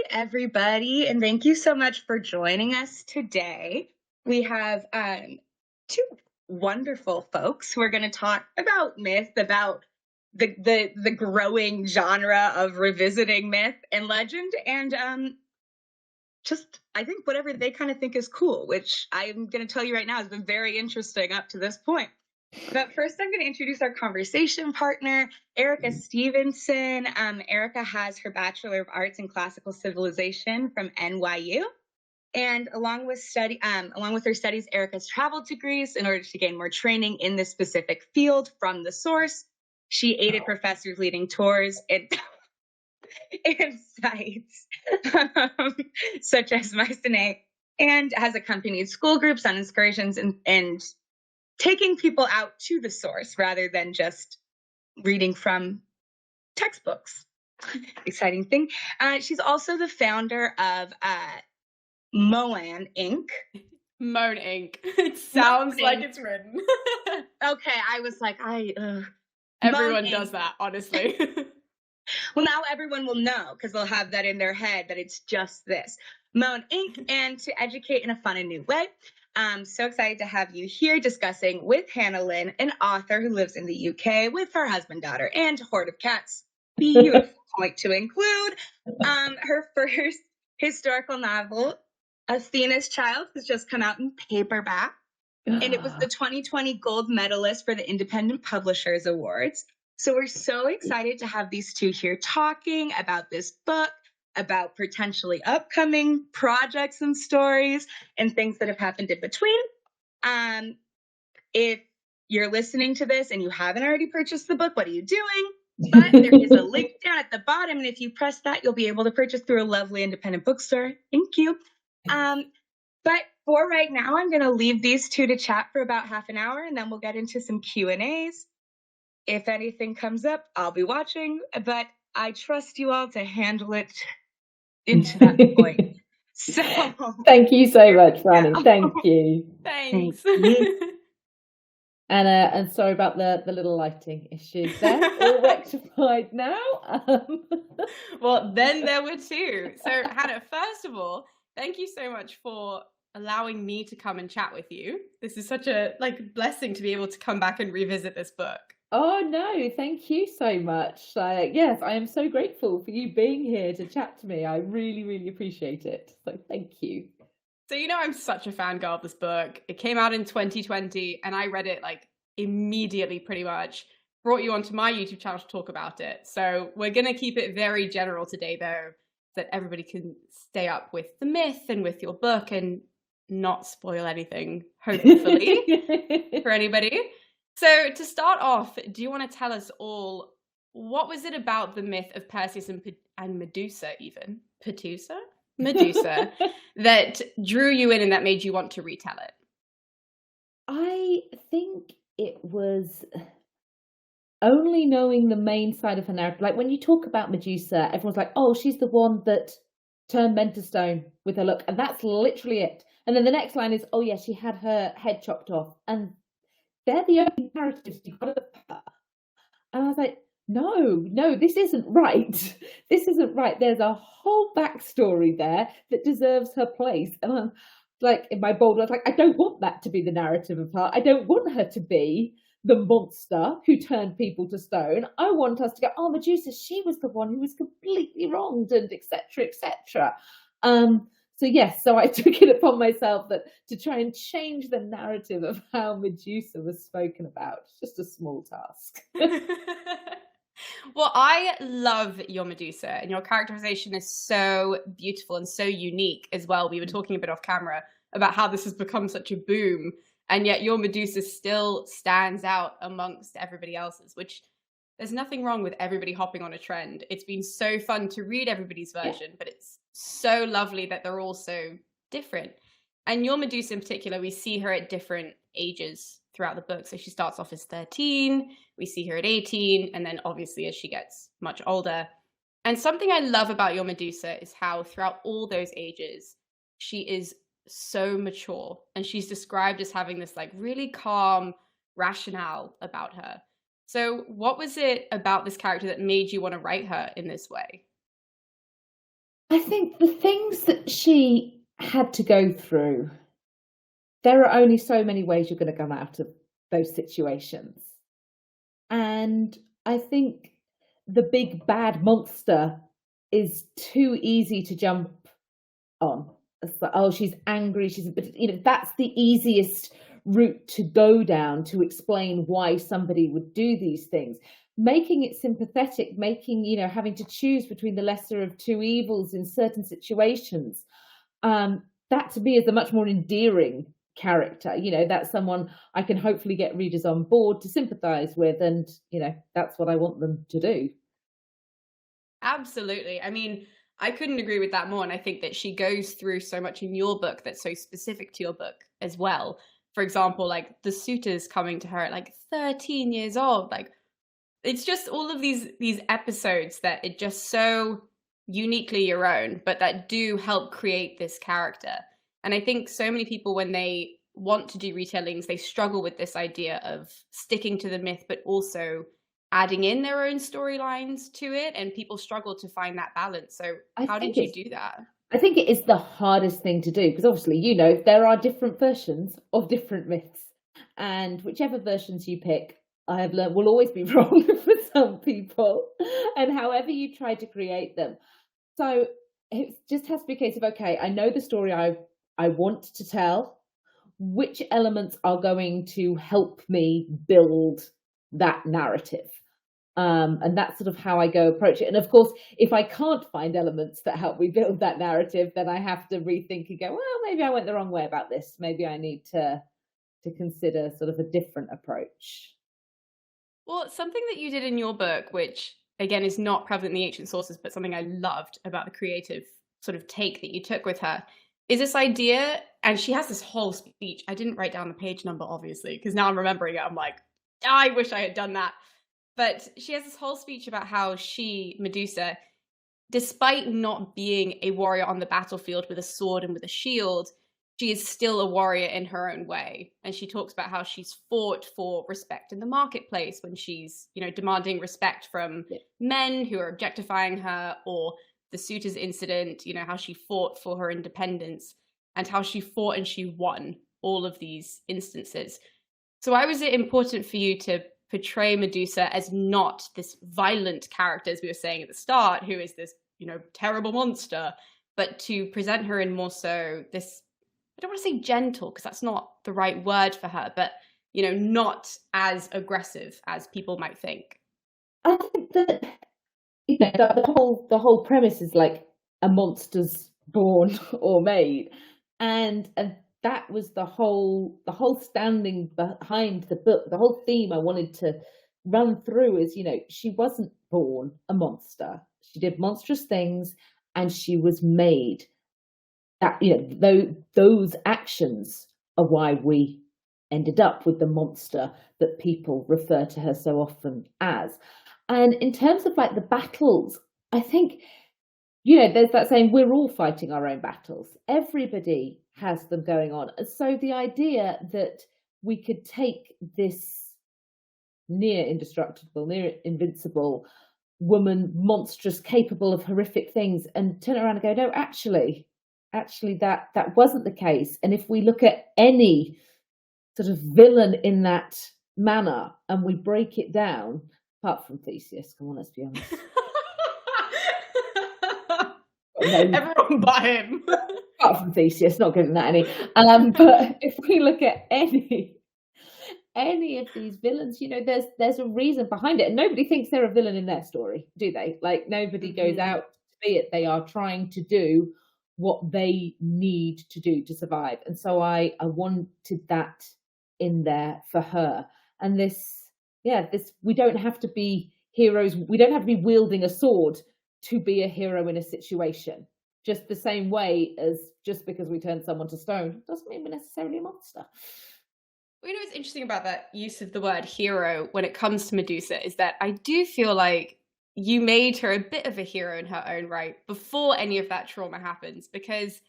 everybody, and thank you so much for joining us today. We have two wonderful folks who are going to talk about myth, about the growing genre of revisiting myth and legend, and just I think whatever they kind of think is cool, which I'm going to tell you right now has been very interesting up to this point. But first, I'm going to introduce our conversation partner, Erica Stevenson. Erica has her Bachelor of Arts in Classical Civilization from NYU. And along with her studies, Erica's traveled to Greece in order to gain more training in this specific field from the source. She aided professors leading tours in sites such as Mycenae, and has accompanied school groups on excursions and taking people out to the source rather than just reading from textbooks. Exciting thing. She's also the founder of Moan Inc. Moan Inc. It sounds Moan like Inc. it's written. Okay, I was like, Everyone Moan does Inc. that, honestly. Well, now everyone will know because they'll have that in their head that it's just this. Moan Inc. And to educate in a fun and new way. I'm so excited to have you here discussing with Hannah Lynn, an author who lives in the UK with her husband, daughter, and horde of cats. Beautiful point to include. Her first historical novel, Athena's Child, has just come out in paperback. And it was the 2020 Gold Medalist for the Independent Publishers Awards. So we're so excited to have these two here talking about this book, about potentially upcoming projects and stories and things that have happened in between. If you're listening to this and you haven't already purchased the book, what are you doing? But there is a link down at the bottom, and if you press that, you'll be able to purchase through a lovely independent bookstore. Thank you. But for right now, I'm going to leave these two to chat for about half an hour, and then we'll get into some Q&As. If anything comes up, I'll be watching, but I trust you all to handle it into that point. So thank you so much, Franny. Thank you. Thanks. And sorry about the little lighting issues there. All rectified now. Well, then there were two. So Hannah, first of all, thank you so much for allowing me to come and chat with you. This is such a blessing to be able to come back and revisit this book. Oh no, thank you so much. Yes, I am so grateful for you being here to chat to me. I really, really appreciate it. So thank you. So I'm such a fangirl of this book. It came out in 2020 and I read it immediately pretty much. Brought you onto my YouTube channel to talk about it. So we're going to keep it very general today though, so that everybody can stay up with the myth and with your book and not spoil anything, hopefully, for anybody. So to start off, do you want to tell us all, what was it about the myth of Perseus and Medusa even? Medusa, that drew you in and that made you want to retell it? I think it was only knowing the main side of her narrative. Like when you talk about Medusa, everyone's like, oh, she's the one that turned men to stone with her look. And that's literally it. And then the next line is, oh yeah, she had her head chopped off. And they're the only narratives you got of her. And I was like, no, this isn't right. This isn't right. There's a whole backstory there that deserves her place. And I'm like, in my bold, I was like, I don't want that to be the narrative of her. I don't want her to be the monster who turned people to stone. I want us to go, oh, Medusa, she was the one who was completely wronged, and etc., etc. So yes, so I took it upon myself that to try and change the narrative of how Medusa was spoken about. It's just a small task. Well, I love your Medusa, and your characterization is so beautiful and so unique as well. We were talking a bit off camera about how this has become such a boom, and yet your Medusa still stands out amongst everybody else's, which there's nothing wrong with everybody hopping on a trend. It's been so fun to read everybody's version, but it's so lovely that they're all so different. And your Medusa in particular, we see her at different ages throughout the book. So she starts off as 13, we see her at 18, and then obviously as she gets much older. And something I love about your Medusa is how throughout all those ages, she is so mature, and she's described as having this really calm rationale about her. So what was it about this character that made you want to write her in this way? I think the things that she had to go through, there are only so many ways you're going to come out of those situations. And I think the big bad monster is too easy to jump on. It's like, oh, she's angry. But that's the easiest route to go down to explain why somebody would do these things. Making it sympathetic, having to choose between the lesser of two evils in certain situations. That to me is a much more endearing character. That's someone I can hopefully get readers on board to sympathize with, and that's what I want them to do. Absolutely. I mean, I couldn't agree with that more, and I think that she goes through so much in your book that's so specific to your book as well. For example, like the suitors coming to her at like 13 years old, like it's just all of these episodes that it just so uniquely your own, but that do help create this character. And I think so many people, when they want to do retellings, they struggle with this idea of sticking to the myth, but also adding in their own storylines to it. And people struggle to find that balance. So how did you do that? I think it is the hardest thing to do, because obviously, there are different versions of different myths. And whichever versions you pick, I have learned, will always be wrong for some people. And however you try to create them. So it just has to be a case of, okay, I know the story I want to tell. Which elements are going to help me build that narrative? And that's sort of how I go approach it. And of course, if I can't find elements that help me build that narrative, then I have to rethink and go, well, maybe I went the wrong way about this. Maybe I need to consider sort of a different approach. Well, something that you did in your book, which again is not prevalent in the ancient sources, but something I loved about the creative sort of take that you took with her, is this idea, and she has this whole speech. I didn't write down the page number, obviously, because now I'm remembering it. I'm like, I wish I had done that. But she has this whole speech about how she, Medusa, despite not being a warrior on the battlefield with a sword and with a shield, she is still a warrior in her own way. And she talks about how she's fought for respect in the marketplace when she's, demanding respect from men who are objectifying her, or the suitors incident, how she fought for her independence, and how she fought and she won all of these instances. So why was it important for you to portray Medusa as not this violent character, as we were saying at the start, who is this, terrible monster, but to present her in more so this, I don't want to say gentle, because that's not the right word for her, but, not as aggressive as people might think? I think that, the whole premise is like a monster's born or made. And that was the whole standing behind the book. The whole theme I wanted to run through is, she wasn't born a monster. She did monstrous things, and she was made. That, those actions are why we ended up with the monster that people refer to her so often as. And in terms of like the battles, I think, there's that saying, we're all fighting our own battles. Everybody has them going on. So the idea that we could take this near indestructible, near invincible woman, monstrous, capable of horrific things, and turn around and go, no, actually that wasn't the case. And if we look at any sort of villain in that manner and we break it down, apart from Theseus, come on, let's be honest. Everyone but him. Apart from Theseus, not giving that any. But if we look at any of these villains, there's a reason behind it, and nobody thinks they're a villain in their story, do they? Like, nobody goes out to be it. They are trying to do what they need to do to survive. And so I wanted that in there for her. And this, we don't have to be heroes. We don't have to be wielding a sword to be a hero in a situation. Just the same way as just because we turn someone to stone doesn't mean we're necessarily a monster. Well, what's interesting about that use of the word hero when it comes to Medusa is that I do feel like you made her a bit of a hero in her own right before any of that trauma happens, because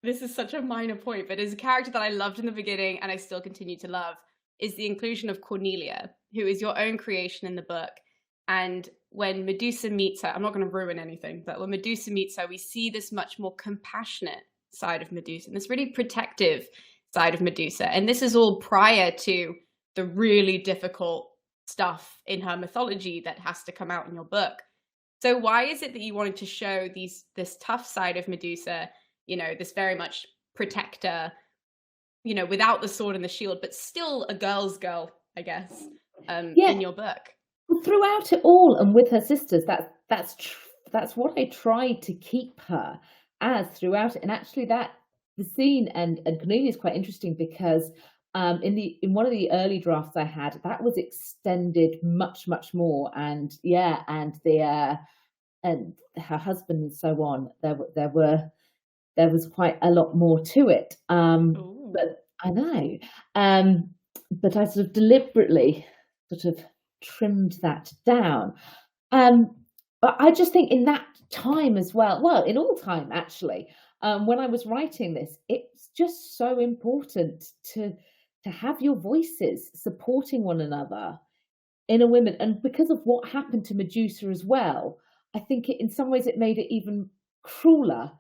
this is such a minor point, but as a character that I loved in the beginning and I still continue to love is the inclusion of Cornelia, who is your own creation in the book. And when Medusa meets her, I'm not going to ruin anything, but when Medusa meets her, we see this much more compassionate side of Medusa, and this really protective side of Medusa. And this is all prior to the really difficult stuff in her mythology that has to come out in your book. So why is it that you wanted to show this tough side of Medusa, this very much protector, without the sword and the shield, but still a girl's girl, I guess, in your book? Throughout it all, and with her sisters, that's what I tried to keep her as throughout it. And actually, the scene and Cornelia is quite interesting because in one of the early drafts I had, that was extended much more, and and her husband and so on. There was quite a lot more to it. But I know, but I sort of deliberately sort of trimmed that down. But I just think in that time as well, in all time actually, when I was writing this, it's just so important to have your voices supporting one another in a women. And because of what happened to Medusa as well, I think in some ways it made it even crueler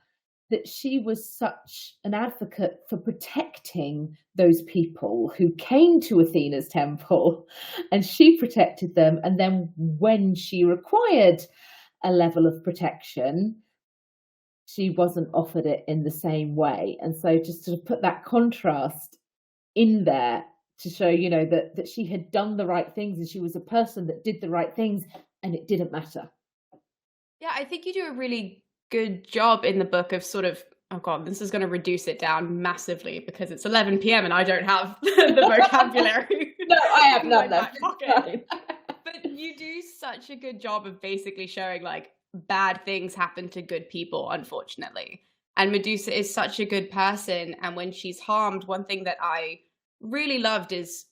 that she was such an advocate for protecting those people who came to Athena's temple, and she protected them. And then when she required a level of protection, she wasn't offered it in the same way. And so just to put that contrast in there to show, that she had done the right things and she was a person that did the right things, and it didn't matter. Yeah, I think you do a really good job in the book of sort of, oh god, this is going to reduce it down massively because it's 11 p.m. and I don't have the vocabulary. No, I have none left. But you do such a good job of basically showing like bad things happen to good people, unfortunately. And Medusa is such a good person, and when she's harmed, one thing that I really loved is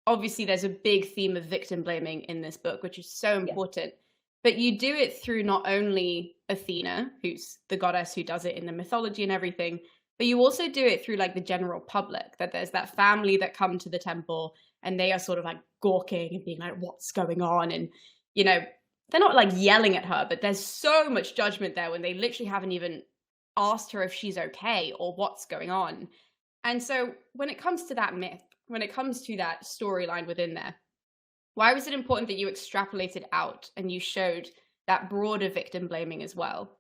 obviously there's a big theme of victim blaming in this book, which is so important. Yeah. But you do it through not only Athena, who's the goddess who does it in the mythology and everything, but you also do it through like the general public, that there's that family that come to the temple and they are sort of like gawking and being like, what's going on? And, they're not like yelling at her, but there's so much judgment there when they literally haven't even asked her if she's okay or what's going on. And so when it comes to that myth, when it comes to that storyline within there, why was it important that you extrapolated out and you showed that broader victim blaming as well?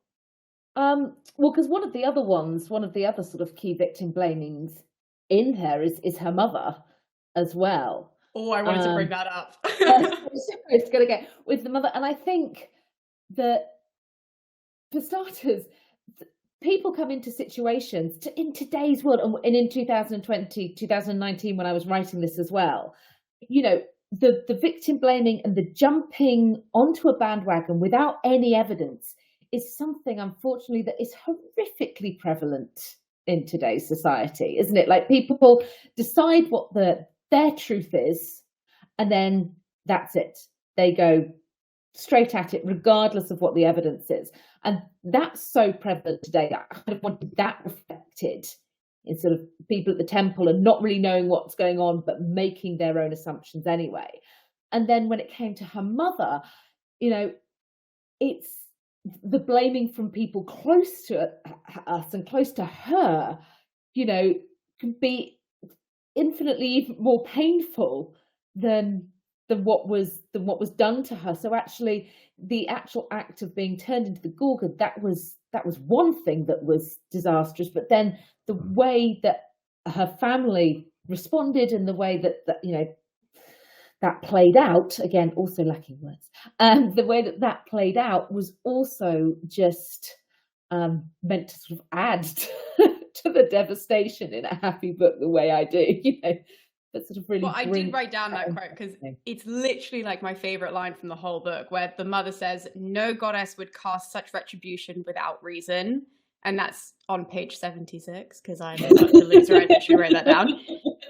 Well, because one of the other sort of key victim blamings in her is her mother as well. Oh, I wanted to bring that up. It's going to get with the mother. And I think that, for starters, people come into situations in today's world, and in 2020, 2019, when I was writing this as well, the victim blaming and the jumping onto a bandwagon without any evidence is something, unfortunately, that is horrifically prevalent in today's society, isn't it? Like, people decide what their truth is, and then that's it. They go straight at it, regardless of what the evidence is. And that's so prevalent today. I kind of wanted that reflected in sort of people at the temple and not really knowing what's going on, but making their own assumptions anyway. And then when it came to her mother, it's the blaming from people close to us and close to her, can be infinitely even more painful than what was done to her. So actually, the actual act of being turned into the Gorgon, that was one thing that was disastrous. But then the way that her family responded and the way that played out, again, also lacking words, the way that played out was also just meant to sort of add to the devastation in a happy book the way I do, But sort of really. Well, I did write down that quote because it's literally like my favorite line from the whole book, where the mother says, "No goddess would cast such retribution without reason." And that's on page 76, because I'm such a loser. I should write that down.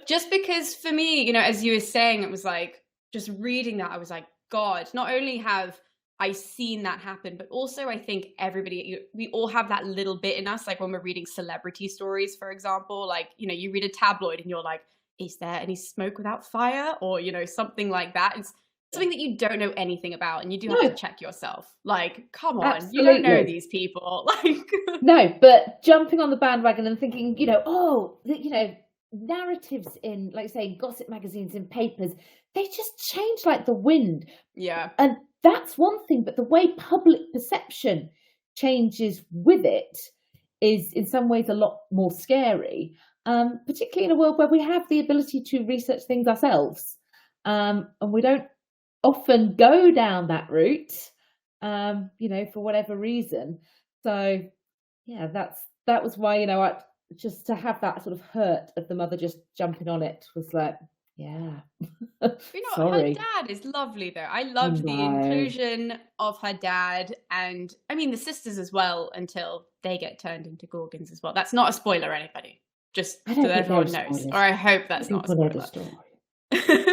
Just because for me, as you were saying, it was like, just reading that, I was like, God, not only have I seen that happen, but also I think we all have that little bit in us, like when we're reading celebrity stories, for example, like, you read a tabloid and you're like, is there any smoke without fire? Or, something like that. something that you don't know anything about, and you do No. have to check yourself. Like, come on, you don't know Absolutely. these people. Like, No, but jumping on the bandwagon and thinking, narratives in, like say, gossip magazines and papers, they just change like the wind. yeah. And that's one thing, but the way public perception changes with it is in some ways a lot more scary, particularly in a world where we have the ability to research things ourselves. And we don't often go down that route, for whatever reason. So, yeah, that was why, just to have that sort of hurt of the mother just jumping on it was like, yeah. Her dad is lovely though. I loved the No. inclusion of her dad, and I mean the sisters as well, until they get turned into gorgons as well. That's not a spoiler, anybody. Just I so don't that think everyone they're knows. spoilers. Or I hope that's not a People know the spoiler. story.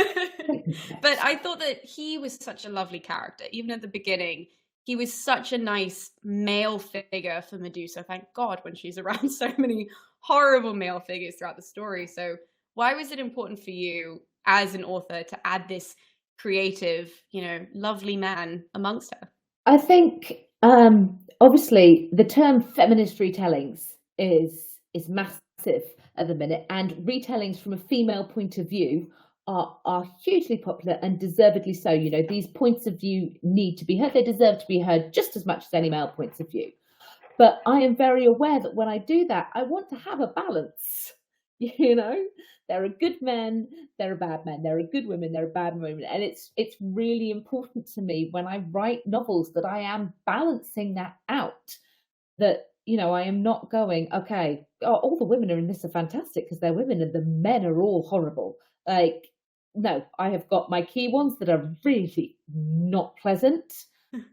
But I thought that he was such a lovely character. Even at the beginning, he was such a nice male figure for Medusa. Thank God when she's around so many horrible male figures throughout the story. So why was it important for you as an author to add this creative, lovely man amongst her? I think obviously the term feminist retellings is massive at the minute, and retellings from a female point of view are hugely popular, and deservedly so. These points of view need to be heard. They deserve to be heard just as much as any male points of view. But I am very aware that when I do that, I want to have a balance. There are good men, there are bad men, there are good women, there are bad women, and it's really important to me when I write novels that I am balancing that out. That I am not going, okay, all the women are in this are fantastic because they're women, and the men are all horrible. Like, no, I have got my key ones that are really not pleasant,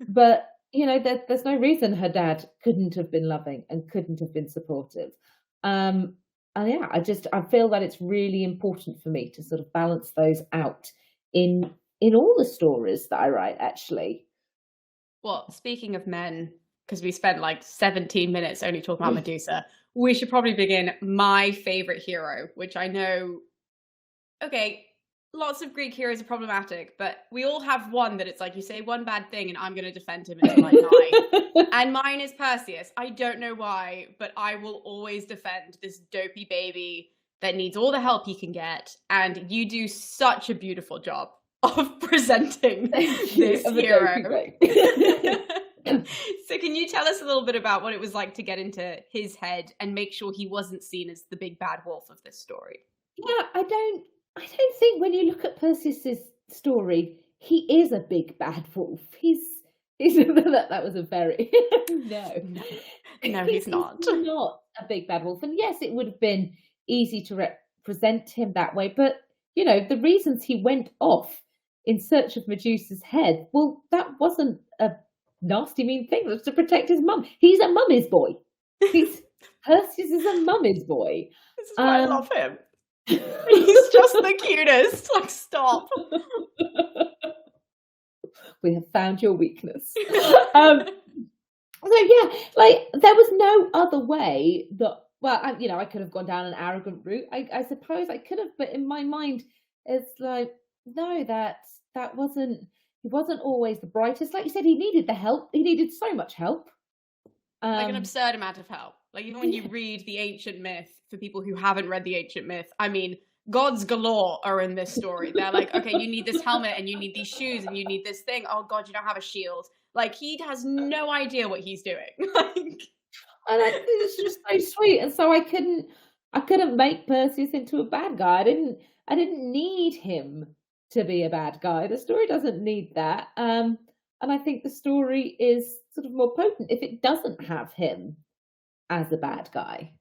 but there's no reason her dad couldn't have been loving and couldn't have been supportive. And yeah, I feel that it's really important for me to sort of balance those out in all the stories that I write, actually. Well, speaking of men, because we spent like 17 minutes only talking about Medusa, we should probably begin my favorite hero, which I know, okay, lots of Greek heroes are problematic, but we all have one that it's like you say one bad thing and I'm going to defend him until I die. And mine is Perseus. I don't know why, but I will always defend this dopey baby that needs all the help he can get. And you do such a beautiful job of presenting this hero. So can you tell us a little bit about what it was like to get into his head and make sure he wasn't seen as the big bad wolf of this story? Yeah, I don't think when you look at Perseus's story, he is a big bad wolf. He's that was a very no, he's not. He's not a big bad wolf. And yes, it would have been easy to represent him that way, but the reasons he went off in search of Medusa's head, well, that wasn't a nasty mean thing. It was to protect his mum. He's a mummy's boy. Perseus is a mummy's boy. This is why I love him. He's just the cutest. Like, stop. We have found your weakness. So yeah, like there was no other way that. Well, I could have gone down an arrogant route. I suppose I could have, but in my mind, it's like no, that wasn't. He wasn't always the brightest. Like you said, he needed the help. He needed so much help. Like an absurd amount of help. Like even when you read the ancient myth, for people who haven't read the ancient myth, I mean, gods galore are in this story. They're like, okay, you need this helmet and you need these shoes and you need this thing. Oh God, you don't have a shield. Like he has no idea what he's doing. And it's just so sweet. And so I couldn't make Perseus into a bad guy. I didn't need him to be a bad guy. The story doesn't need that. And I think the story is sort of more potent if it doesn't have him as a bad guy.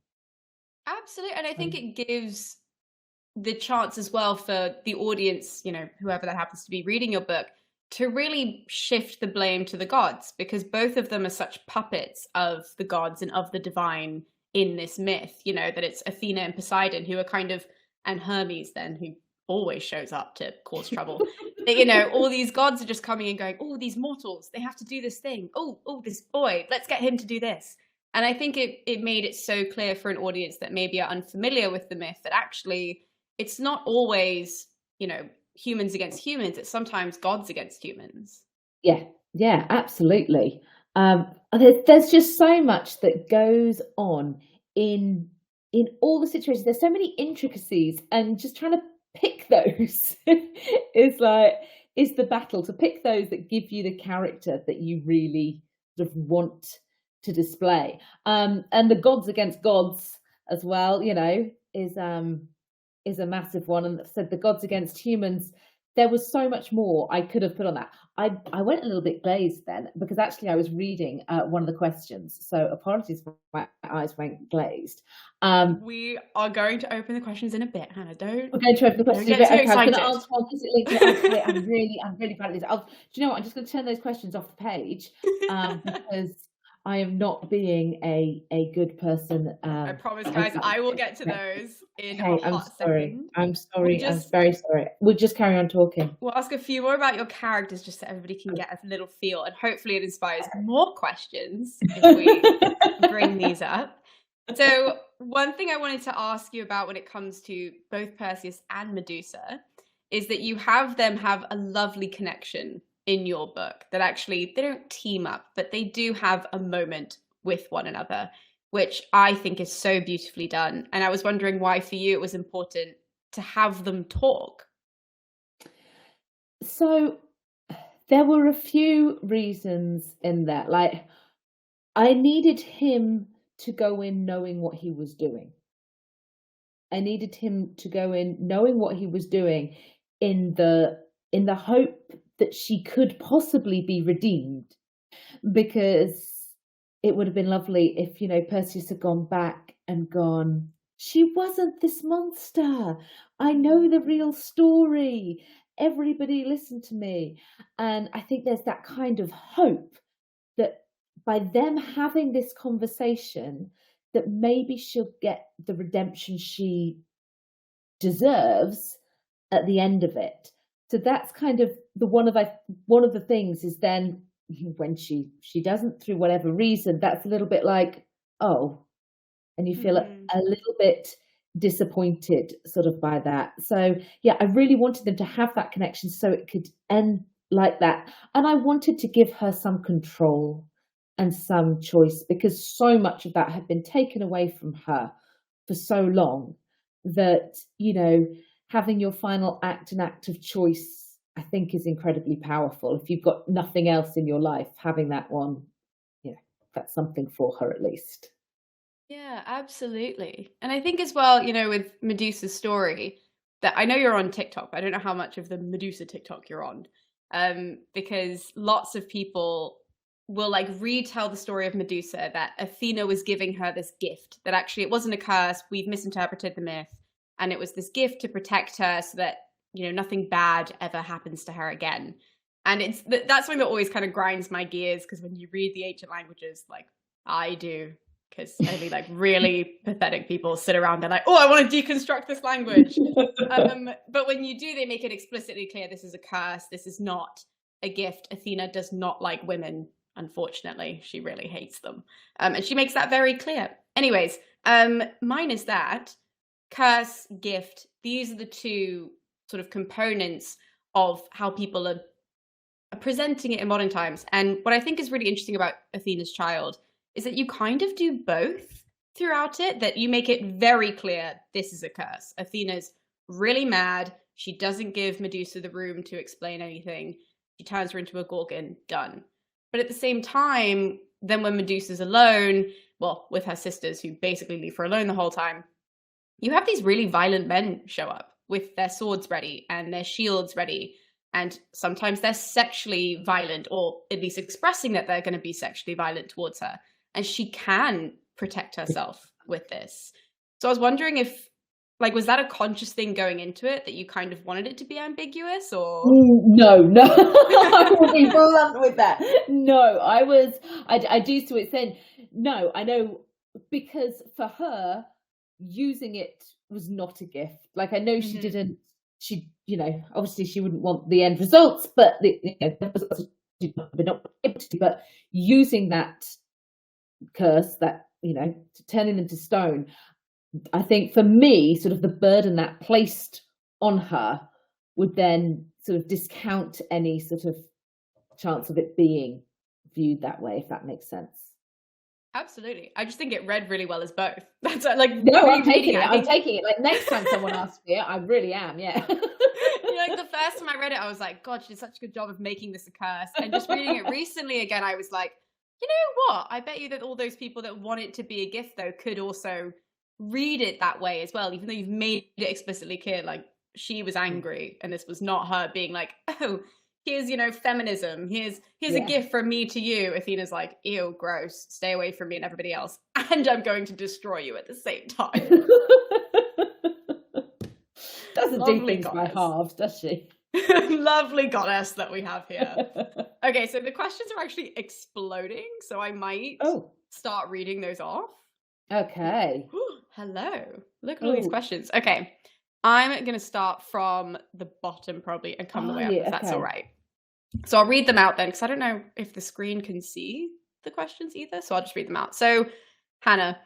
Absolutely. And I think it gives the chance as well for the audience, whoever that happens to be reading your book, to really shift the blame to the gods, because both of them are such puppets of the gods and of the divine in this myth, that it's Athena and Poseidon who are kind of, and Hermes then, who always shows up to cause trouble. All these gods are just coming and going, oh, these mortals, they have to do this thing. Oh, this boy, let's get him to do this. And I think it made it so clear for an audience that maybe are unfamiliar with the myth that actually it's not always, humans against humans, it's sometimes gods against humans. Yeah, absolutely. There's just so much that goes on in all the situations. There's so many intricacies, and just trying to pick those is the battle, to pick those that give you the character that you really sort of want to display. And the gods against gods as well, is a massive one. And said the gods against humans. There was so much more I could have put on that. I went a little bit glazed then, because actually I was reading one of the questions. So apologies for my eyes went glazed. We are going to open the questions in a bit, Hannah. We're going to open the questions in a bit. Okay, I'm going to answer one because it links. I'm really bad at this. Do you know what? I'm just going to turn those questions off the page because I am not being a good person. I promise, guys, I will get to those in a hot second. I'm sorry. I'm very sorry. We'll just carry on talking. We'll ask a few more about your characters just so everybody can get a little feel, and hopefully it inspires more questions if we bring these up. So one thing I wanted to ask you about when it comes to both Perseus and Medusa is that you have them have a lovely connection in your book, that actually they don't team up, but they do have a moment with one another, which I think is so beautifully done. And I was wondering why for you it was important to have them talk. So there were a few reasons in that. Like, I needed him to go in knowing what he was doing. I needed him to go in knowing what he was doing in the hope that she could possibly be redeemed, because it would have been lovely if, Perseus had gone back and gone, she wasn't this monster. I know the real story. Everybody listen to me. And I think there's that kind of hope that by them having this conversation, that maybe she'll get the redemption she deserves at the end of it. So that's kind of one of the things is then when she doesn't, through whatever reason, that's a little bit like, oh, and you feel a little bit disappointed sort of by that. So yeah, I really wanted them to have that connection so it could end like that. And I wanted to give her some control and some choice, because so much of that had been taken away from her for so long that, having your final act an act of choice, I think, is incredibly powerful. If you've got nothing else in your life, having that one, that's something for her at least. Yeah, absolutely. And I think as well, with Medusa's story, that I know you're on TikTok, but I don't know how much of the Medusa TikTok you're on, because lots of people will retell the story of Medusa, that Athena was giving her this gift, that actually it wasn't a curse, we've misinterpreted the myth, and it was this gift to protect her so that, nothing bad ever happens to her again. And that's something that always kind of grinds my gears, because when you read the ancient languages, like I do, because only really pathetic people sit around and oh, I want to deconstruct this language. But when you do, they make it explicitly clear this is a curse, this is not a gift. Athena does not like women, unfortunately. She really hates them. And she makes that very clear. Anyways, mine is that curse, gift, these are the two sort of components of how people are presenting it in modern times. And what I think is really interesting about Athena's Child is that you kind of do both throughout it, that you make it very clear this is a curse. Athena's really mad. She doesn't give Medusa the room to explain anything. She turns her into a gorgon, done. But at the same time, then when Medusa's alone, well, with her sisters who basically leave her alone the whole time, you have these really violent men show up with their swords ready and their shields ready. And sometimes they're sexually violent, or at least expressing that they're going to be sexually violent towards her. And she can protect herself with this. So I was wondering if, was that a conscious thing going into it, that you kind of wanted it to be ambiguous, or? No. I will be blunt with that. No, I do to it saying, no, I know, because for her, using it was not a gift. I know she didn't, obviously she wouldn't want the end results, but but using that curse, that turning them to stone, I think for me, sort of the burden that placed on her would then sort of discount any sort of chance of it being viewed that way, if that makes sense. Absolutely. I just think it read really well as both. That's like, no, I'm taking it. I'm taking it. Like next time someone asks me, I really am. Yeah. Like the first time I read it, I was like, God, she did such a good job of making this a curse. And just reading it recently again, I was like, you know what? I bet you that all those people that want it to be a gift, though, could also read it that way as well, even though you've made it explicitly clear, like she was angry and this was not her being like, oh, here's, feminism. Here's a gift from me to you. Athena's like, ew, gross. Stay away from me and everybody else. And I'm going to destroy you at the same time. Doesn't do things by halves, does she? Lovely goddess that we have here. Okay, so the questions are actually exploding, so I might start reading those off. Okay. Hello. Look at all these questions. Okay. I'm going to start from the bottom probably and come the way up, if that's all right. So I'll read them out then, because I don't know if the screen can see the questions either, so I'll just read them out. So, Hannah,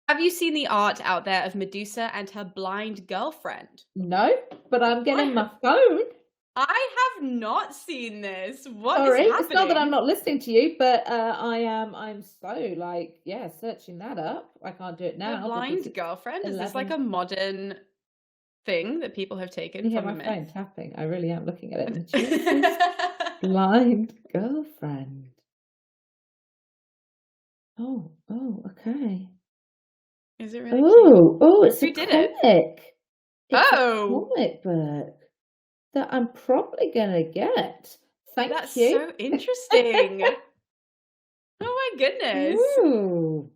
have you seen the art out there of Medusa and her blind girlfriend? No, but I'm getting my phone. I have not seen this. What Sorry, is happening? It's not that I'm not listening to you, but I'm so searching that up. I can't do it now. The blind girlfriend? Is this like a modern thing that people have taken from a myth? Phone tapping. I really am looking at it. Blind girlfriend. Oh, okay. Is it really cute? It's a comic. It's a comic book that I'm probably gonna get. That's you. So interesting. Oh my goodness. Ooh.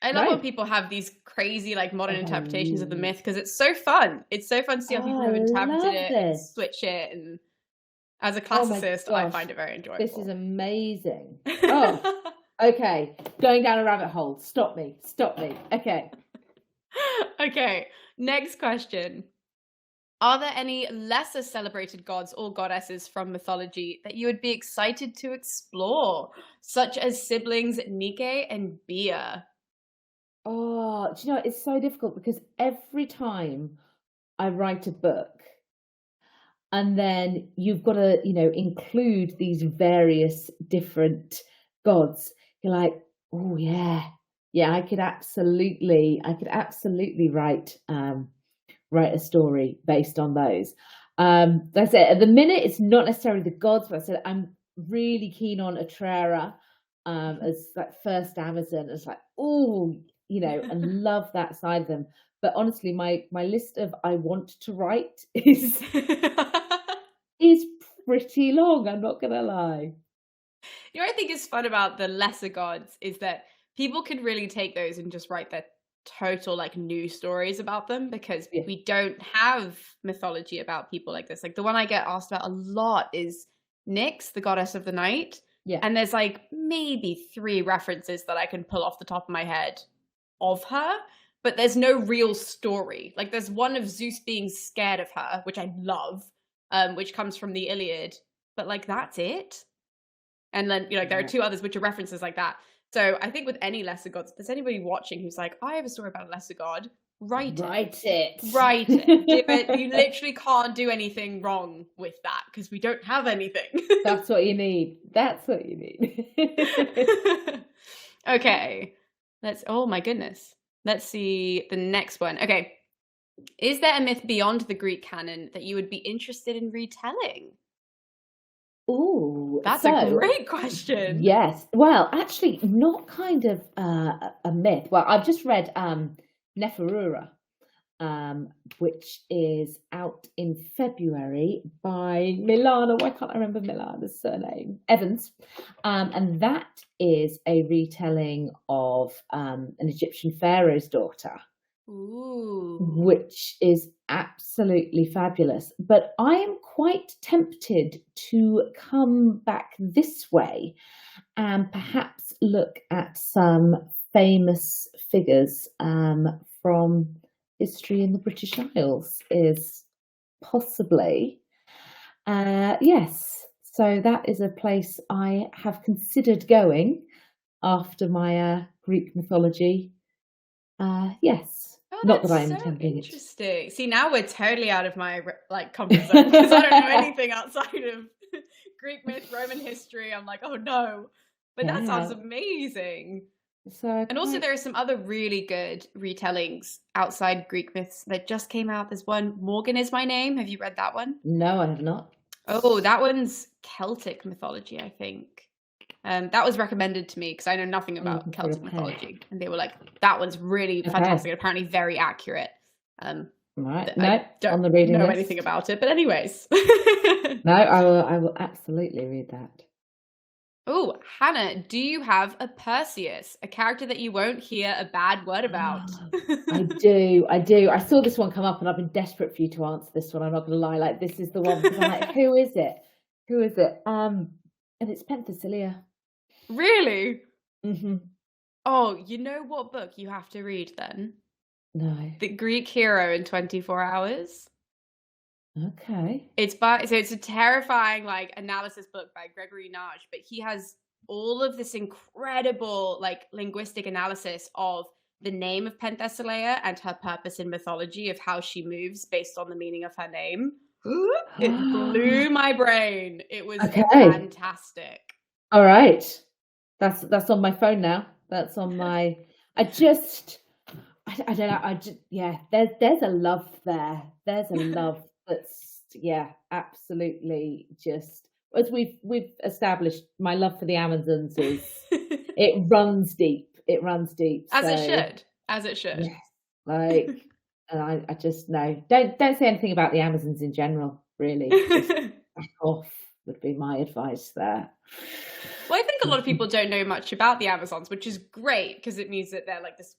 I love when people have these crazy modern interpretations of the myth, because it's so fun. It's so fun to see how people have interpreted it and switch it. And as a classicist, I find it very enjoyable. This is amazing. Okay. Going down a rabbit hole. Stop me. Okay. Okay. Next question. Are there any lesser celebrated gods or goddesses from mythology that you would be excited to explore, such as siblings Nike and Bia? Oh, do you know, it's so difficult because every time I write a book and then you've got to, include these various different gods, you're like, oh yeah, I could absolutely write a story based on those. Like I said, at the minute, it's not necessarily the gods, but I said I'm really keen on Atrera as first Amazon. It's and love that side of them. But honestly, my list of I want to write is pretty long. I'm not gonna lie. What I think is fun about the lesser gods is that people can really take those and just write their total new stories about them, because we don't have mythology about people like this. The one I get asked about a lot is Nyx, the goddess of the night. Yeah. And there's maybe 3 references that I can pull off the top of my head of her, but there's no real story. There's one of Zeus being scared of her, which I love, which comes from the Iliad, but that's it. And then, there are 2 others which are references like that. So I think with any lesser gods, if there's anybody watching who's like, I have a story about a lesser god, write it. Do it. You literally can't do anything wrong with that, because we don't have anything. That's what you need. Okay. Oh my goodness. Let's see the next one. Okay. Is there a myth beyond the Greek canon that you would be interested in retelling? Ooh, that's a great question. Yes. Well, actually, not kind of a myth. Well, I've just read Neferura, which is out in February by Milana. Why can't I remember Milana's surname? Evans. And that is a retelling of an Egyptian pharaoh's daughter. Ooh. Which is absolutely fabulous. But I am quite tempted to come back this way and perhaps look at some famous figures from history in the British Isles. Is possibly yes. So that is a place I have considered going after my Greek mythology. Yes. Not that's that I'm so intending it. interesting. See, now we're totally out of my like comfort zone because I don't know anything outside of Greek myth, Roman history. I'm like, oh no. But that sounds Yeah. amazing. So And also, quite. there are some other really good retellings outside Greek myths that just came out. There's one, Morgan is My Name. Have you read that one? No, I have not. Oh, that one's Celtic mythology, I think. That was recommended to me because I know nothing about looking for a Celtic pen. mythology, and they were like, "That one's really Okay. fantastic and apparently very accurate." Right. I No, don't on the reading know list. anything about it, but anyways. No, I will absolutely read that. Oh, Hannah, do you have a Perseus, a character that you won't hear a bad word about? I do. I saw this one come up, and I've been desperate for you to answer this one. I'm not going to lie. Like, this is the one because I'm like, who is it? Who is it? And it's Penthesilea. Really? Mm-hmm. Oh, you know what book you have to read then? No. The Greek Hero in 24 Hours. Okay. It's a terrifying like analysis book by Gregory Nage, but he has all of this incredible like linguistic analysis of the name of Penthesilea and her purpose in mythology, of how she moves based on the meaning of her name. It blew my brain. It was fantastic. All right. That's on my phone now. That's on my I don't know. Yeah, there's a love there. There's a love that's absolutely just as we've established. My love for the Amazons is it runs deep. It runs deep. As it should. Yes, like, and I just no. Don't say anything about the Amazons in general. Really, just back off would be my advice there. Well, I think a lot of people don't know much about the Amazons, which is great because it means that they're like this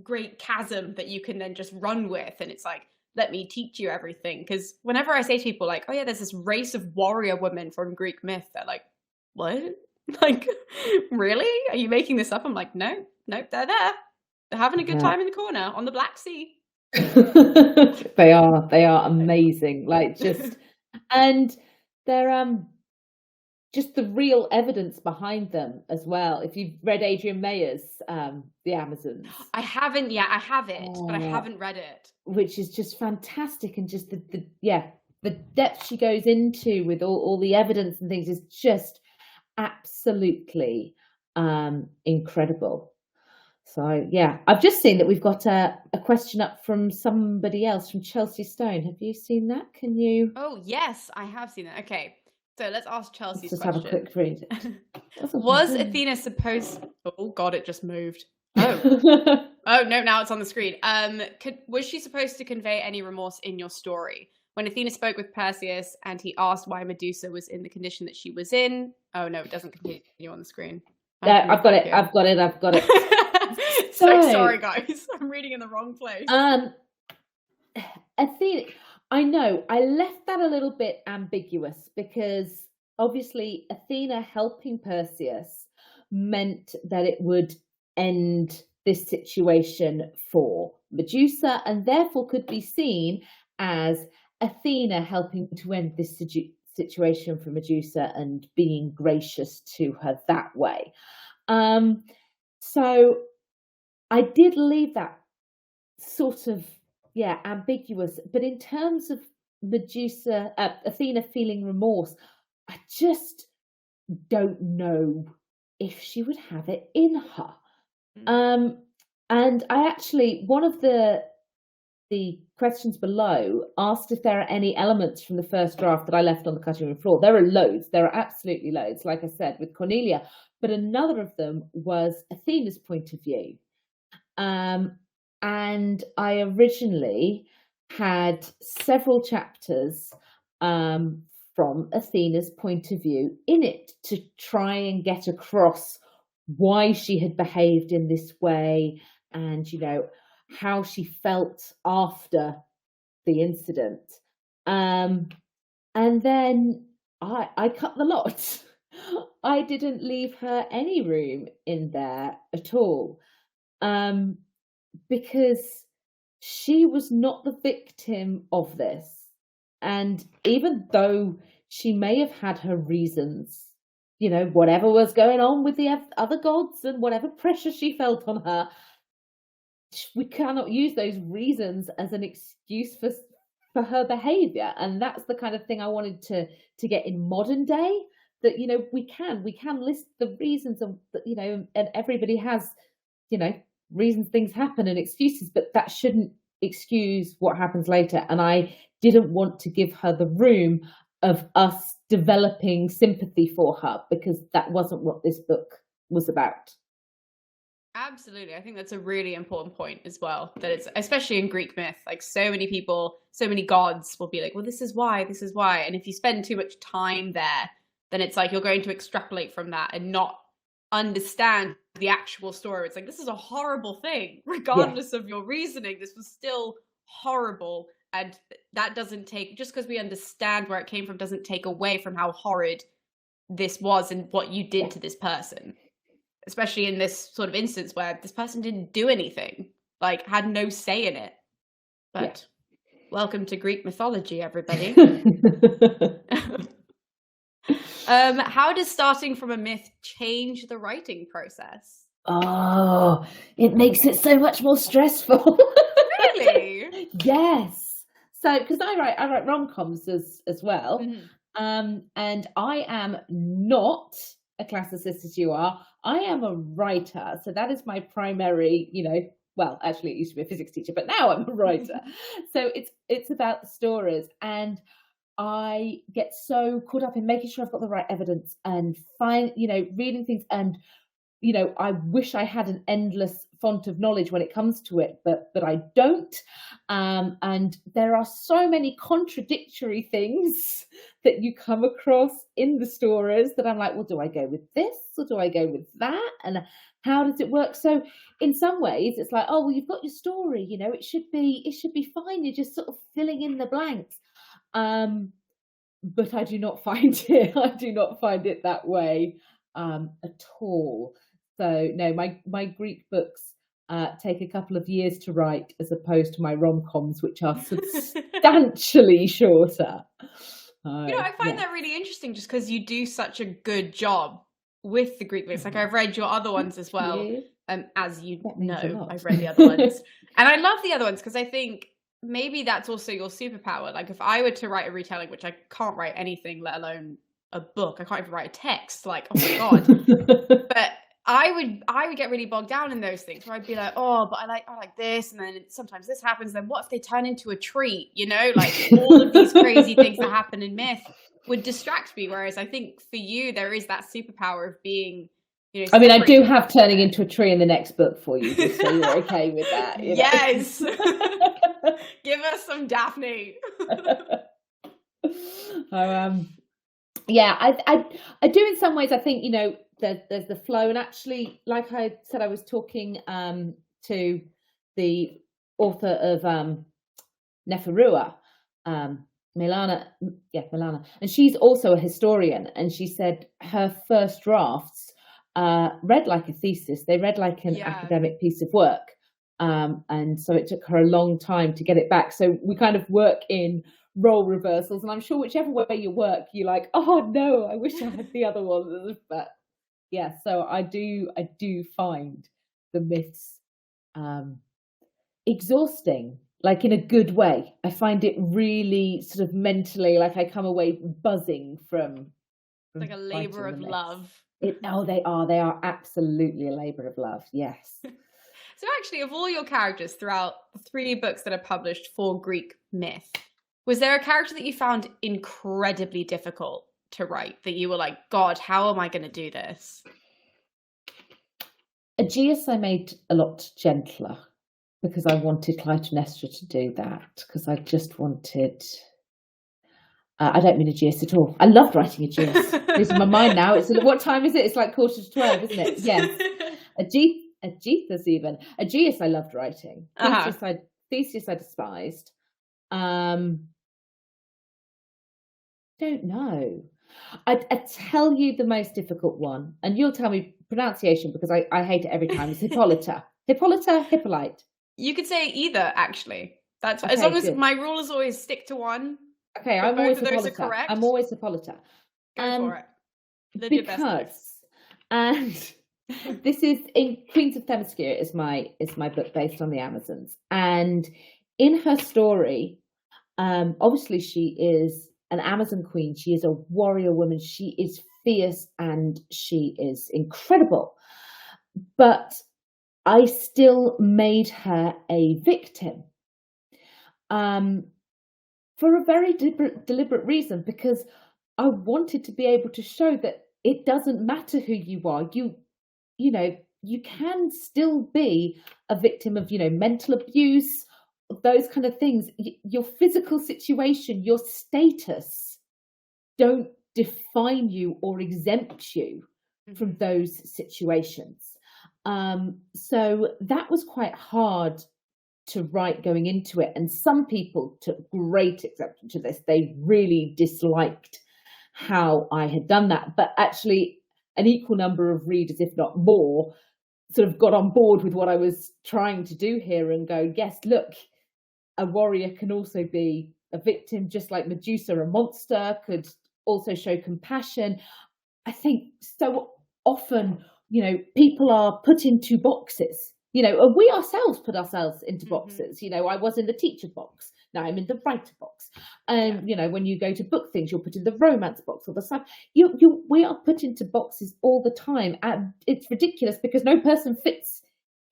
great chasm that you can then just run with, and it's like, let me teach you everything. Because whenever I say to people like, oh yeah, there's this race of warrior women from Greek myth, they're like, what? Like, really? Are you making this up? I'm like, nope, they're there. They're having a good time in the corner on the Black Sea. They are amazing. Like, just and they're just the real evidence behind them as well. If you've read Adrian Mayer's The Amazons. I haven't yet. I have it, but I haven't read it. Which is just fantastic, and just the depth she goes into with all the evidence and things is just absolutely incredible. So yeah, I've just seen that we've got a question up from somebody else, from Chelsea Stone. Have you seen that? Can you? Oh yes, I have seen that. Okay. So let's ask Chelsea's Let's question. Have a quick read. Was Athena supposed? Oh God, it just moved. Oh, oh no! Now it's on the screen. Was she supposed to convey any remorse in your story when Athena spoke with Perseus and he asked why Medusa was in the condition that she was in? Oh no, it doesn't continue on the screen. I've got it. So sorry, guys. I'm reading in the wrong place. Athena. I know, I left that a little bit ambiguous because obviously Athena helping Perseus meant that it would end this situation for Medusa, and therefore could be seen as Athena helping to end this situation for Medusa and being gracious to her that way. So I did leave that sort of ambiguous, but in terms of Athena feeling remorse, I just don't know if she would have it in her. And I actually, one of the questions below asked if there are any elements from the first draft that I left on the cutting room floor. There are loads. There are absolutely loads, like I said, with Cornelia, but another of them was Athena's point of view. And I originally had several chapters from Athena's point of view in it to try and get across why she had behaved in this way and, how she felt after the incident. And then I cut the lot. I didn't leave her any room in there at all. Because she was not the victim of this. And even though she may have had her reasons, whatever was going on with the other gods and whatever pressure she felt on her, we cannot use those reasons as an excuse for her behavior. And that's the kind of thing I wanted to get in modern day, that, you know, we can list the reasons of, you know, and everybody has, you know, reasons things happen and excuses, but that shouldn't excuse what happens later. And I didn't want to give her the room of us developing sympathy for her, because that wasn't what this book was about. Absolutely. I think that's a really important point as well, that it's, especially in Greek myth, like so many people, so many gods will be like, well, this is why. And if you spend too much time there, then it's like you're going to extrapolate from that and not understand the actual story. It's like, this is a horrible thing, regardless of your reasoning. This was still horrible. And that doesn't take, just because we understand where it came from, doesn't take away from how horrid this was and what you did to this person. Especially in this sort of instance where this person didn't do anything, like had no say in it. But welcome to Greek mythology, everybody. How does starting from a myth change the writing process? Oh, it makes it so much more stressful. Really? Yes. So, because I write rom-coms as well, Mm-hmm. and I am not a classicist as you are. I am a writer, so that is my primary, you know, well, actually it used to be a physics teacher, but now I'm a writer. So it's about the stories, and I get so caught up in making sure I've got the right evidence and reading things, and, you know, I wish I had an endless font of knowledge when it comes to it, but I don't. And there are so many contradictory things that you come across in the stories that I'm like, well, do I go with this or do I go with that? And how does it work? So in some ways it's like, oh, well, you've got your story, you know, it should be fine. You're just sort of filling in the blanks. But I do not find it. I do not find it that way at all. So no, my Greek books take a couple of years to write, as opposed to my rom-coms, which are substantially shorter. You know, I find that really interesting, just because you do such a good job with the Greek myths. Like, I've read your other ones as well. As you know, I've read the other ones. And I love the other ones because I think maybe that's also your superpower. Like, if I were to write a retelling, which I can't write anything, let alone a book, I can't even write a text, like, oh my God. But I would get really bogged down in those things, where I'd be like, oh, but I like this, and then sometimes this happens, then what if they turn into a treat, you know? Like, all of these crazy things that happen in myth would distract me, whereas I think for you there is that superpower of being, you know, I mean, I do have turning into a tree in the next book for you, just so you're okay with that. You know? Yes. Give us some Daphne. Yeah, I do in some ways. I think, you know, there's the flow, and actually, like I said, I was talking to the author of Neferua, Milana, and she's also a historian, and she said her first drafts read like a thesis. They read like an academic piece of work, and so it took her a long time to get it back. So we kind of work in role reversals, and I'm sure whichever way you work, you're like, oh no, I wish I had the other one. But yeah, so I do find the myths exhausting, like in a good way. I find it really sort of mentally, like I come away buzzing from like a labor of love. They are absolutely a labor of love. Yes. So actually, of all your characters throughout the 3 books that are published for Greek myth, was there a character that you found incredibly difficult to write, that you were like, God, how am I going to do this? Aegeus I made a lot gentler, because I wanted Clytemnestra to do that, because I just wanted... I don't mean Aegeus at all. I loved writing Aegeus. It's in my mind now. What time is it? It's like 11:45, isn't it? Yes. Aegeus even. Aegeus I loved writing. Theseus I despised. Don't know. I tell you the most difficult one, and you'll tell me pronunciation, because I hate it every time. It's Hippolyta. Hippolyte. You could say either, actually. That's okay, as long good. as my rule is always stick to one. Okay, I'm always Hippolyta. I'm always Hippolyta. Go for it. Live your best life. And This is in Queens of Themyscira is my book based on the Amazons, and in her story, obviously she is an Amazon queen. She is a warrior woman. She is fierce and she is incredible. But I still made her a victim, for a very deliberate reason, because I wanted to be able to show that it doesn't matter who you are. You know, you can still be a victim of, mental abuse, those kind of things. Your physical situation, your status don't define you or exempt you from those situations. So that was quite hard to write going into it. And some people took great exception to this. They really disliked how I had done that. But actually, an equal number of readers, if not more, sort of got on board with what I was trying to do here and go, yes, look, a warrior can also be a victim, just like Medusa, a monster, could also show compassion. I think so often, people are put into boxes, and we ourselves put ourselves into boxes. I was in the teacher box. Now I'm in the writer box. And, when you go to book things, you're put in the romance box or the sci. We are put into boxes all the time. And it's ridiculous because no person fits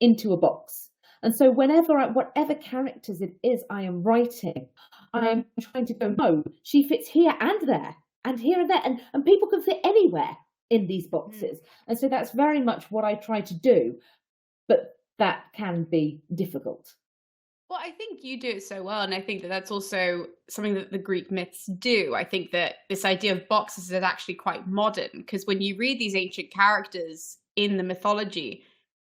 into a box. And so whatever characters it is I am writing, I am trying to go, no, she fits here and there and here and there. And people can fit anywhere in these boxes. And so that's very much what I try to do. But that can be difficult. Well, I think you do it so well. And I think that that's also something that the Greek myths do. I think that this idea of boxes is actually quite modern, because when you read these ancient characters in the mythology,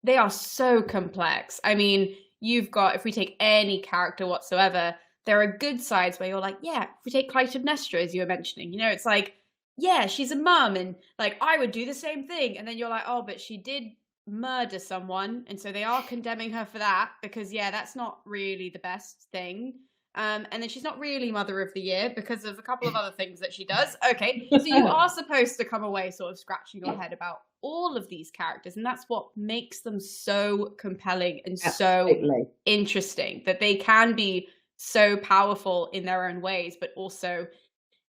they are so complex. I mean, you've got, if we take any character whatsoever, there are good sides where you're like, yeah, if we take Clytemnestra, as you were mentioning, it's like, yeah, she's a mum and like, I would do the same thing. And then you're like, oh, but she did murder someone, and so they are condemning her for that because that's not really the best thing. And then she's not really Mother of the Year because of a couple of other things that she does. Okay, so you are supposed to come away sort of scratching your head about all of these characters, and that's what makes them so compelling and so interesting, that they can be so powerful in their own ways, but also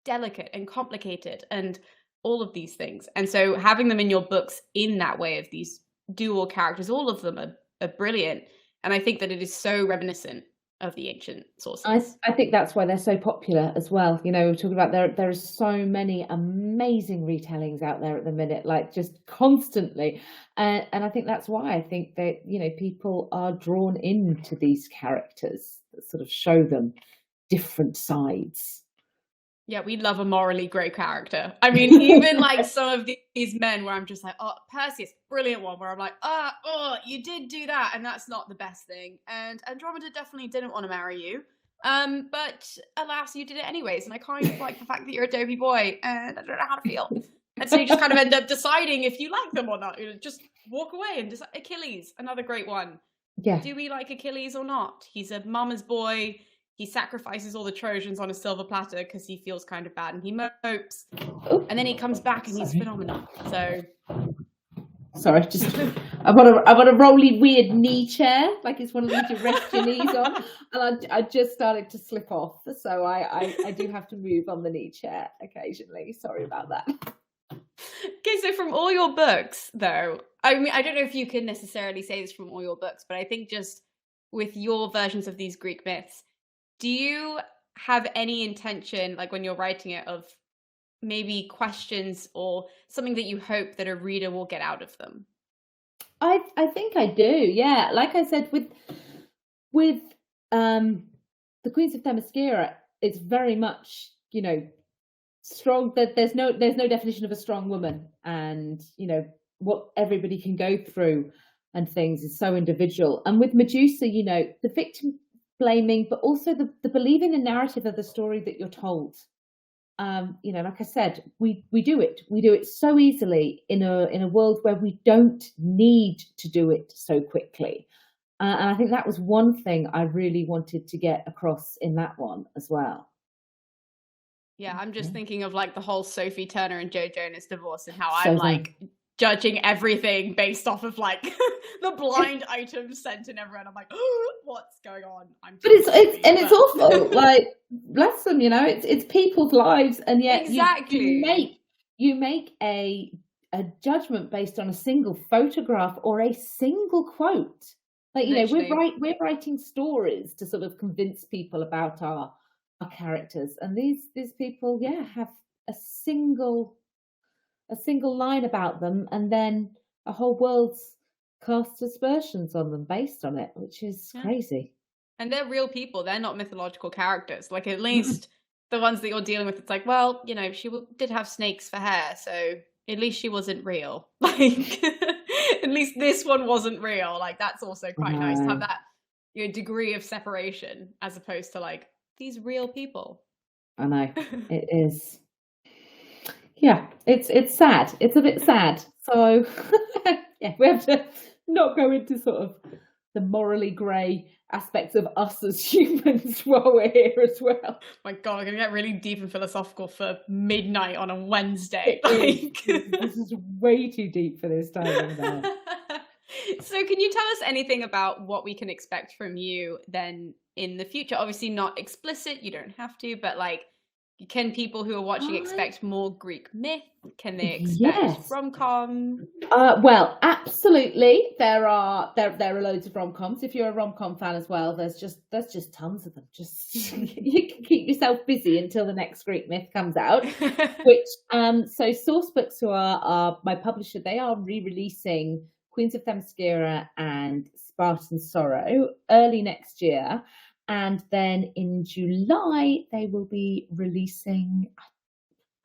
delicate and complicated and all of these things. And so having them in your books in that way, of these dual characters, all of them are brilliant. And I think that it is so reminiscent of the ancient sources. I think that's why they're so popular as well. We're talking about there are so many amazing retellings out there at the minute, like just constantly. And I think that's why I think that, people are drawn into these characters that sort of show them different sides. Yeah, we love a morally grey character. I mean, even like some of these men where I'm just like, oh, Perseus, brilliant one, where I'm like, you did do that, and that's not the best thing. And Andromeda definitely didn't want to marry you. But alas, you did it anyways. And I kind of like the fact that you're a dopey boy, and I don't know how to feel. And so you just kind of end up deciding if you like them or not. Just walk away and decide. Achilles, another great one. Yeah. Do we like Achilles or not? He's a mama's boy. He sacrifices all the Trojans on a silver platter because he feels kind of bad, and he mopes. And then he comes back and he's phenomenal. So, sorry, just I'm on a rolly weird knee chair, like it's one of those you rest your knees on, and I just started to slip off, so I do have to move on the knee chair occasionally. Sorry about that. Okay, so from all your books, though, I mean, I don't know if you can necessarily say this from all your books, but I think just with your versions of these Greek myths, do you have any intention, like when you're writing it, of maybe questions or something that you hope that a reader will get out of them? I think I do, yeah. Like I said, with the Queens of Themyscira, it's very much, strong. That there's no definition of a strong woman, and what everybody can go through and things is so individual. And with Medusa, the victim blaming, but also the believing the narrative of the story that you're told. Like I said, we do it so easily in a world where we don't need to do it so quickly. And I think that was one thing I really wanted to get across in that one as well. Yeah, I'm just thinking of like the whole Sophie Turner and Joe Jonas divorce, and how I'm like judging everything based off of like the blind items sent in everyone. I'm like, oh, what's going on? But it's awful. Like, bless them, you know. It's people's lives, and yet exactly you make a judgment based on a single photograph or a single quote. Like, you Literally. know, we're writing stories to sort of convince people about our characters, and these people, have a single line about them, and then a whole world's cast aspersions on them based on it, which is crazy. And they're real people. They're not mythological characters. Like, at least the ones that you're dealing with, it's like, well, you know, she did have snakes for hair, so at least she wasn't real. Like, at least this one wasn't real. Like, that's also quite nice to have that, you know, degree of separation, as opposed to like these real people. I know. It is. Yeah, it's sad. It's a bit sad. So we have to not go into sort of the morally grey aspects of us as humans while we're here as well. My God, I'm gonna get really deep and philosophical for midnight on a Wednesday. This is way too deep for this time of night. So can you tell us anything about what we can expect from you then in the future? Obviously not explicit, you don't have to, but like, can people who are watching expect more Greek myth? Can they expect rom-com? Well, absolutely. There are loads of rom-coms. If you're a rom-com fan as well, there's just tons of them. Just you can keep yourself busy until the next Greek myth comes out. Which so Sourcebooks, who are my publisher, they are re-releasing Queens of Themyscira and Spartan Sorrow early next year. And then in July, they will be releasing,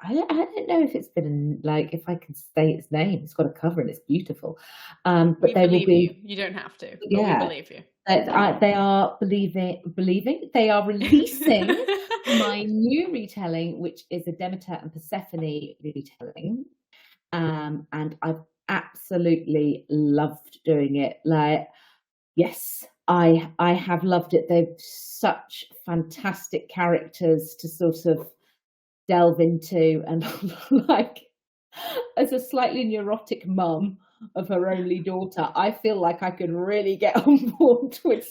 I don't know if it's been like, if I can say its name, it's got a cover and it's beautiful. But they will be. You don't have to. But we believe you. They are believing. They are releasing my new retelling, which is a Demeter and Persephone retelling. And I've absolutely loved doing it. Like, yes. I have loved it. They're such fantastic characters to sort of delve into, and like, as a slightly neurotic mum of her only daughter, I feel like I could really get on board with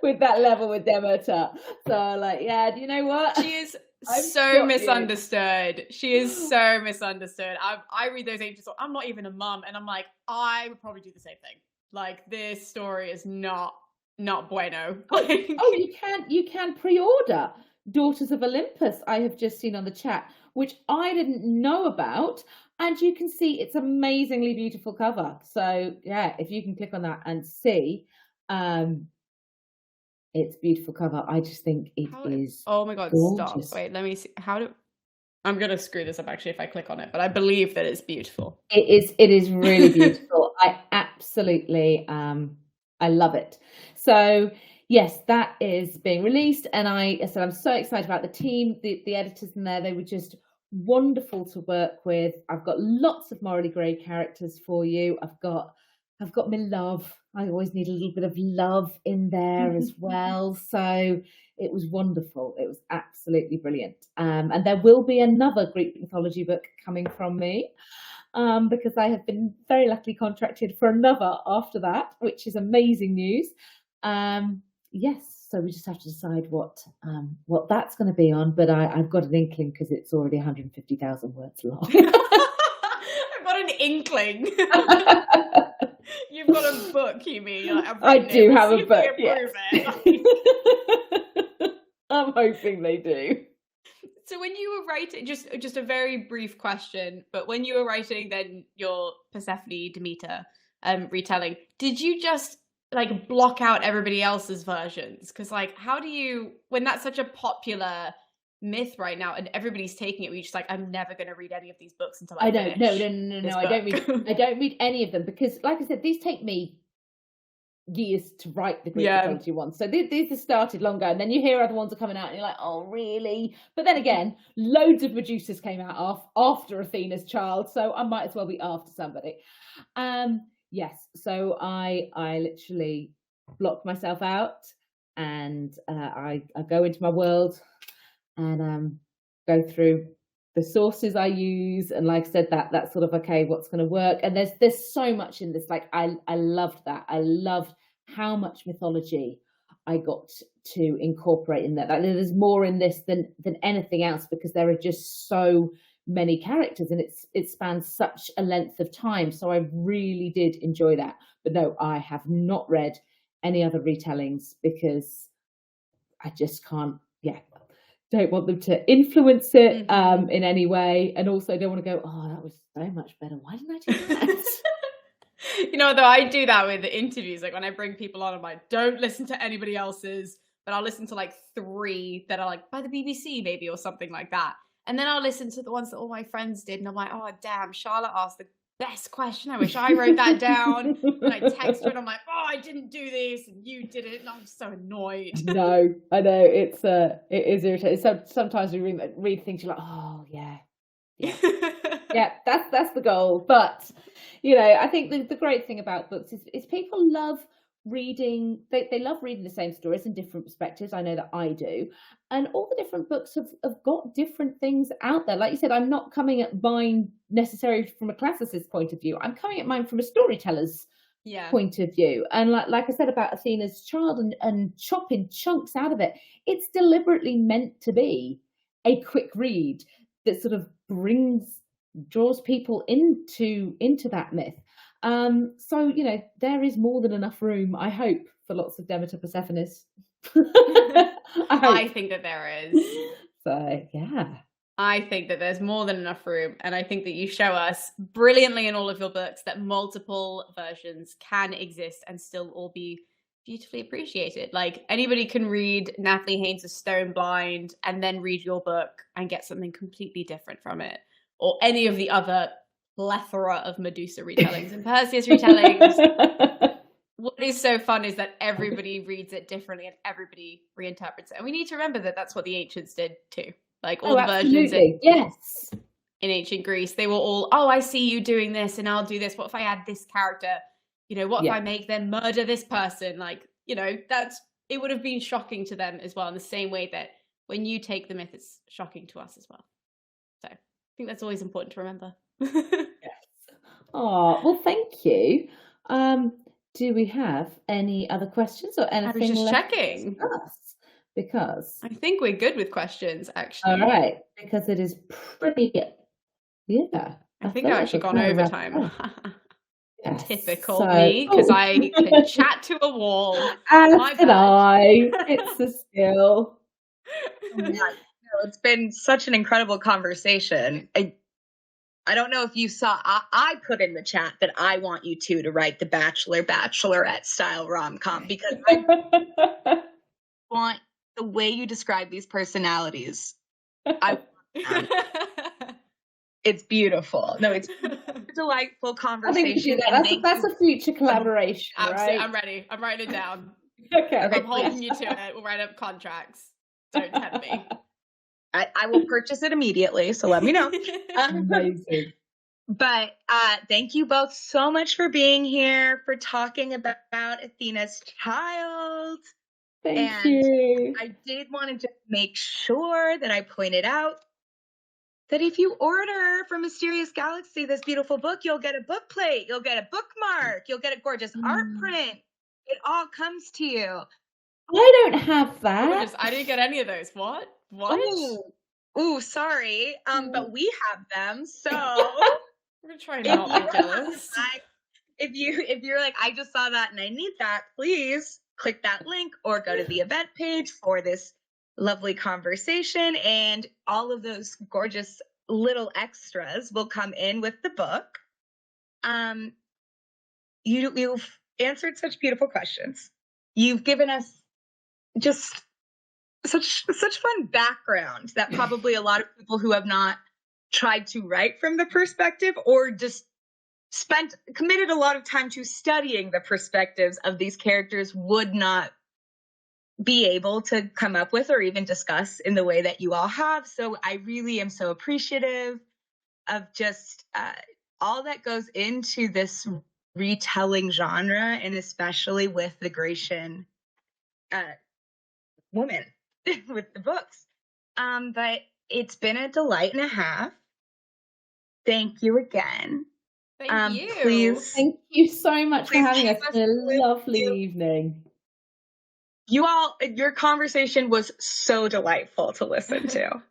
with that level with Demeter. So like, do you know what? She is so misunderstood. She is so misunderstood. I read those ages. I'm not even a mum, and I'm like, I would probably do the same thing. Like, this story is not bueno. You can pre-order Daughters of Olympus. I have just seen on the chat, which I didn't know about, and you can see it's amazingly beautiful cover. So if you can click on that and see, it's beautiful cover. I just think it is. Oh my God! Gorgeous. Stop. Wait, let me see. I'm gonna screw this up actually if I click on it, but I believe that it's beautiful. It is really beautiful. I absolutely I love it. So yes, that is being released, and I'm so excited about the team, the editors in there. They were just wonderful to work with. I've got lots of morally grey characters for you. I've got my love. I always need a little bit of love in there as well. So it was wonderful. It was absolutely brilliant. And there will be another Greek mythology book coming from me, because I have been very luckily contracted for another after that, which is amazing news. Yes, so we just have to decide what that's going to be on. But I've got an inkling because it's already 150,000 words long. I've got an inkling. You've got a book, you mean? Like, I do have a book. Yes. I'm hoping they do. So when you were writing, just a very brief question, but when you were writing then your Persephone Demeter retelling, did you just like block out everybody else's versions? Because like, how do you, when that's such a popular myth right now and everybody's taking it, we're just like, I'm never going to read any of these books until I finish no, I don't read any of them, because like I said, these take me years to write the Greek mythology ones. So these have started long ago, and then you hear other ones are coming out and you're like, oh really? But then again, loads of Medusas came out after Athena's Child, so I might as well be after somebody. Yes, so I literally block myself out, and I go into my world and go through the sources I use, and like I said, that's sort of okay, what's going to work. And there's so much in this. Like I loved that. I loved how much mythology I got to incorporate in that. Like, there's more in this than anything else, because there are just so many characters, and it spans such a length of time. So I really did enjoy that. But no, I have not read any other retellings, because I just can't. Yeah, don't want them to influence it in any way, and also don't want to go, oh, that was so much better, why didn't I do that? You know, though, I do that with the interviews. Like when I bring people on, I'm like, don't listen to anybody else's, but I'll listen to like 3 that are like by the BBC maybe, or something like that. And then I'll listen to the ones that all my friends did, and I'm like, oh damn, Charlotte asked the best question. I wish I wrote that down. And I text her and I'm like, oh, I didn't do this and you did it, and I'm so annoyed. No, I know, it is irritating. So sometimes we read things, you're like, oh yeah. Yeah, that's the goal. But you know, I think the great thing about books is people love reading. They love reading the same stories in different perspectives. I know that I do, and all the different books have got different things out there. Like you said, I'm not coming at mine necessarily from a classicist point of view. I'm coming at mine from a storyteller's point of view. And like I said about Athena's Child, and chopping chunks out of it, it's deliberately meant to be a quick read that sort of draws people into that myth. So you know, there is more than enough room, I hope, for lots of Demeter Persephones. I think that there is. So yeah, I think that there's more than enough room, and I think that you show us brilliantly in all of your books that multiple versions can exist and still all be beautifully appreciated. Like anybody can read Natalie Haynes' Stone Blind and then read your book and get something completely different from it, or any of the other plethora of Medusa retellings and Perseus retellings. What is so fun is that everybody reads it differently and everybody reinterprets it, and we need to remember that that's what the ancients did too. Like all the versions in ancient Greece, they were all, oh, I see you doing this and I'll do this. What if I add this character? You know, what if I make them murder this person? Like, you know, it would have been shocking to them as well, in the same way that when you take the myth, it's shocking to us as well. So I think that's always important to remember. Yes. Oh, well, thank you. Do we have any other questions or anything? I was just checking. Because I think we're good with questions, actually. All right, because it is pretty. Yeah, I think I've actually gone overtime. Yes. Typical me, because I can chat to a wall. As did I. It's a skill. It's been such an incredible conversation. I don't know if you saw, I put in the chat that I want you two to write the Bachelorette style rom-com, because I want the way you describe these personalities. It's beautiful. No, it's a delightful conversation. I think we do that. That's a future collaboration, right? I'm ready. I'm writing it down. Okay. I'm holding you to it. We'll write up contracts. Don't tempt me. I will purchase it immediately, so let me know. Amazing. But thank you both so much for being here, for talking about Athena's Child. Thank you. I did want to just make sure that I pointed out that if you order from Mysterious Galaxy this beautiful book, you'll get a book plate, you'll get a bookmark, you'll get a gorgeous art print. It all comes to you. I don't have that. I didn't get any of those. What? Ooh, sorry. But we have them, so we're gonna try not to be jealous. If you're like, I just saw that and I need that, please click that link or go to the event page for this lovely conversation, and all of those gorgeous little extras will come in with the book. You've answered such beautiful questions. You've given us just such fun background that probably a lot of people who have not tried to write from the perspective, or just committed a lot of time to studying the perspectives of these characters, would not be able to come up with or even discuss in the way that you all have. So I really am so appreciative of just all that goes into this retelling genre, and especially with the Grecian woman with the books. But it's been a delight and a half. Thank you again. Thank you. Please, Thank you so much for please having keep us. us It's been a with lovely you. evening. Your conversation was so delightful to listen to.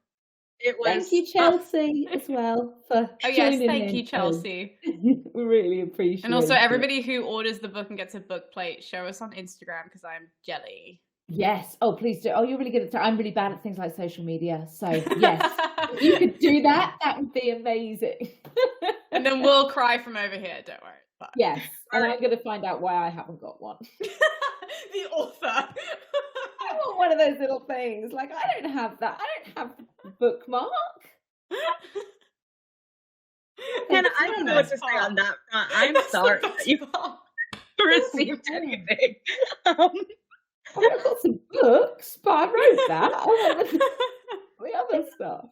It was. Thank you, Chelsea, as well, for Oh yes, joining thank in. you, Chelsea. We really appreciate it. And also everybody who orders the book and gets a book plate, show us on Instagram because I'm jelly. Yes. Oh, please do. Oh, you're really good at I'm really bad at things like social media. So yes, if you could do that, that would be amazing. And then we'll cry from over here, don't worry. But... Yes. And I'm going to find out why I haven't got one. The author. I want one of those little things. Like, I don't have that. I don't have the bookmark. Hannah, I don't know what to say on that front. I'm sorry that you received anything. I've got some books, but I wrote that. I want the other stuff.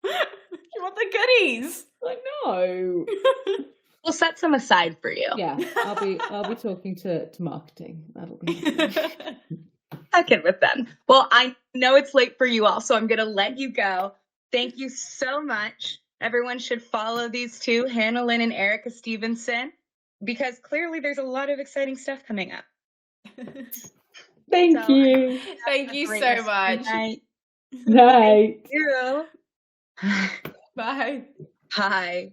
You want the goodies? I know. We'll set some aside for you. Yeah, I'll be talking to marketing. That'll be Check in with them. Well, I know it's late for you all, so I'm going to let you go. Thank you so much. Everyone should follow these two, Hannah Lynn and Erica Stevenson, because clearly there's a lot of exciting stuff coming up. Thank you. Thank you so much. Night. Night. Thank you. Bye. Bye.